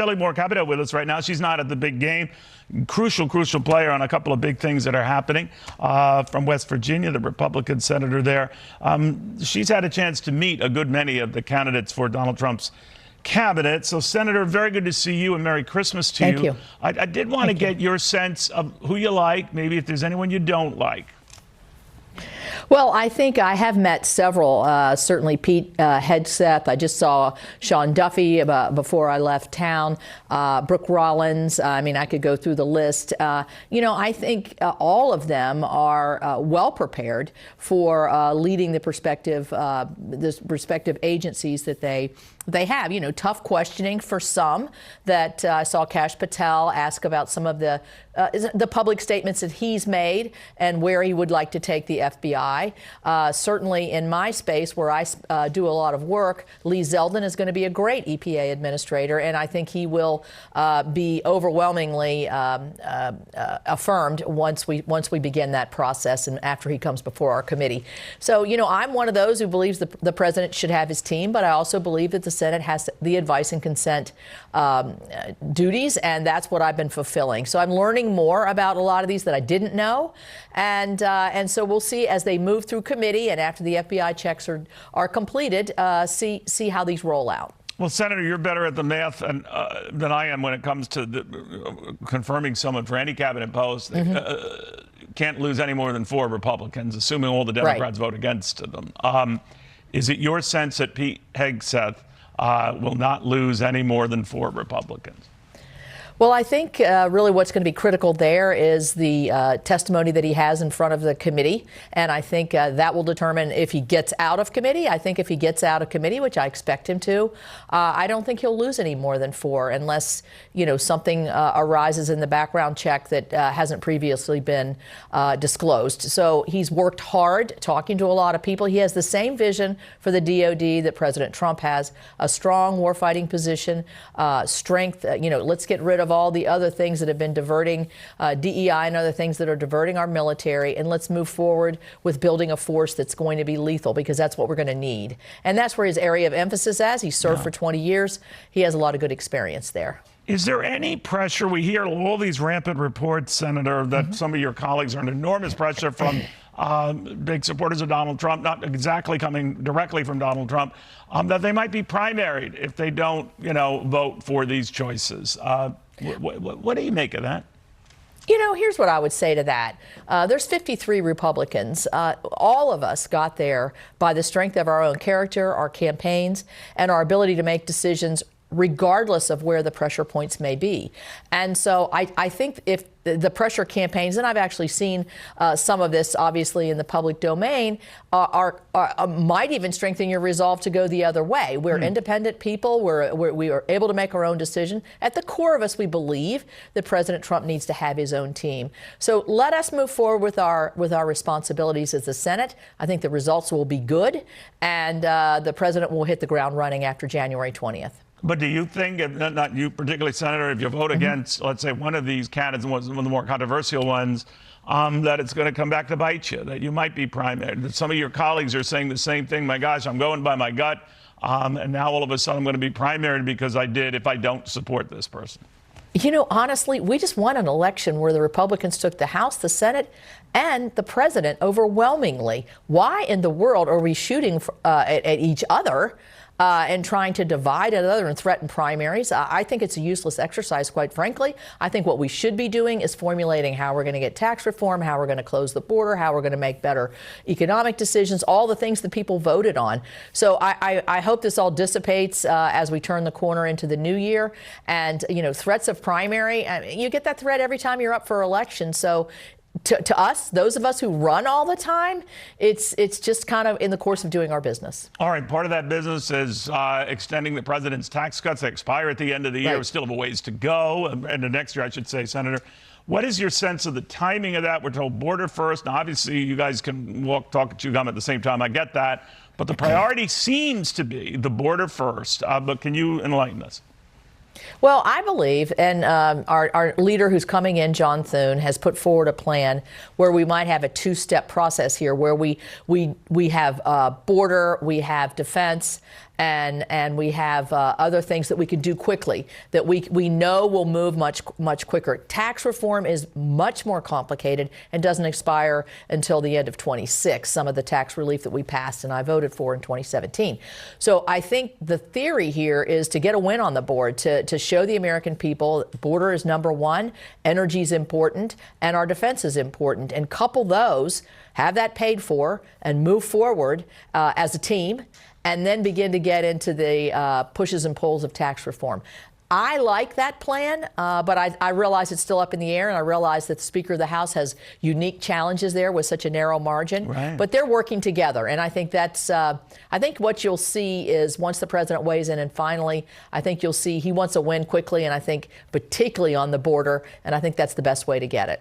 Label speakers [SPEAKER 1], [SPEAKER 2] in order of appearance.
[SPEAKER 1] Shelley Capito with us right now. She's not at the big game. Crucial player on a couple of big things that are happening from West Virginia, the Republican senator there. She's had a chance to meet a good many of the candidates for Donald Trump's cabinet. So, Senator, very good to see you and Merry Christmas to you.
[SPEAKER 2] Thank you.
[SPEAKER 1] I did want to get your sense of who you like, maybe if there's anyone you don't like.
[SPEAKER 2] Well, I think I have met several, certainly Pete Hegseth. I just saw Sean Duffy before I left town, Brooke Rollins. I mean, I could go through the list. I think all of them are well prepared for leading the respective agencies that they have. Tough questioning for some. That I saw Kash Patel ask about some of the public statements that he's made and where he would like to take the FBI. Certainly in my space where I do a lot of work, Lee Zeldin is going to be a great EPA administrator, and I think he will be overwhelmingly affirmed once we begin that process and after he comes before our committee. So, I'm one of those who believes the president should have his team, but I also believe that the Senate has the advice and consent duties, and that's what I've been fulfilling. So I'm learning more about a lot of these that I didn't know, and so we'll see as they move through committee and after the FBI checks are completed, see how these roll out.
[SPEAKER 1] Well, Senator, you're better at the math than I am when it comes to confirming someone for any cabinet post. Can't lose any more than 4 Republicans, assuming all the Democrats vote against them. Is it your sense that Pete Hegseth will not lose any more than 4 Republicans?
[SPEAKER 2] Well, I think really what's going to be critical there is the testimony that he has in front of the committee. And I think that will determine if he gets out of committee. I think if he gets out of committee, which I expect him to, I don't think he'll lose any more than 4 unless, something arises in the background check that hasn't previously been disclosed. So he's worked hard talking to a lot of people. He has the same vision for the DOD that President Trump has, a strong warfighting position, strength, let's get rid of all the other things that have been diverting DEI and other things that are diverting our military, and let's move forward with building a force that's going to be lethal, because that's what we're going to need. And that's where his area of emphasis is. He served for 20 years. He has a lot of good experience there.
[SPEAKER 1] Is there any pressure? We hear all these rampant reports, Senator, that some of your colleagues are under enormous pressure from big supporters of Donald Trump, not exactly coming directly from Donald Trump, that they might be primaried if they don't, vote for these choices. What do you make of that?
[SPEAKER 2] Here's what I would say to that. There's 53 Republicans. All of us got there by the strength of our own character, our campaigns, and our ability to make decisions regardless of where the pressure points may be. And so I think if the pressure campaigns, and I've actually seen some of this obviously in the public domain, might even strengthen your resolve to go the other way. We're independent people. We are able to make our own decision. At the core of us, we believe that President Trump needs to have his own team. So let us move forward with our responsibilities as the Senate. I think the results will be good, and the president will hit the ground running after January 20th.
[SPEAKER 1] But do you think, not you particularly, Senator, if you vote against, let's say, one of these candidates, one of the more controversial ones, that it's going to come back to bite you, that you might be primaried? That some of your colleagues are saying the same thing. My gosh, I'm going by my gut, and now all of a sudden I'm going to be primaried because I did if I don't support this person.
[SPEAKER 2] Honestly, we just won an election where the Republicans took the House, the Senate, and the president overwhelmingly. Why in the world are we shooting at each other and trying to divide another and threaten primaries? I think it's a useless exercise, quite frankly. I think what we should be doing is formulating how we're going to get tax reform, how we're going to close the border, how we're going to make better economic decisions, all the things that people voted on. So I hope this all dissipates as we turn the corner into the new year. And, threats of primary, you get that threat every time you're up for election. So to us, those of us who run all the time, it's just kind of in the course of doing our business.
[SPEAKER 1] All right. Part of that business is extending the president's tax cuts that expire at the end of the year.
[SPEAKER 2] Right.
[SPEAKER 1] We still have a ways to go. And the next year, I should say, Senator. What is your sense of the timing of that? We're told border first. Now, obviously, you guys can talk and chew gum at the same time. I get that. But the priority seems to be the border first. But can you enlighten us?
[SPEAKER 2] Well, I believe, and our leader who's coming in, John Thune, has put forward a plan where we might have a two-step process here, where we have border, we have defense, and we have other things that we can do quickly that we know will move much quicker. Tax reform is much more complicated and doesn't expire until the end of 26. Some of the tax relief that we passed and I voted for in 2017. So I think the theory here is to get a win on the board, to show the American people border is number one, energy is important, and our defense is important, and couple those, have that paid for, and move forward as a team, and then begin to get into the pushes and pulls of tax reform. I like that plan, but I realize it's still up in the air, and I realize that the Speaker of the House has unique challenges there with such a narrow margin.
[SPEAKER 1] Right.
[SPEAKER 2] But they're working together, and I think that's. I think what you'll see is once the president weighs in, and finally, I think you'll see he wants a win quickly, and I think particularly on the border, and I think that's the best way to get it.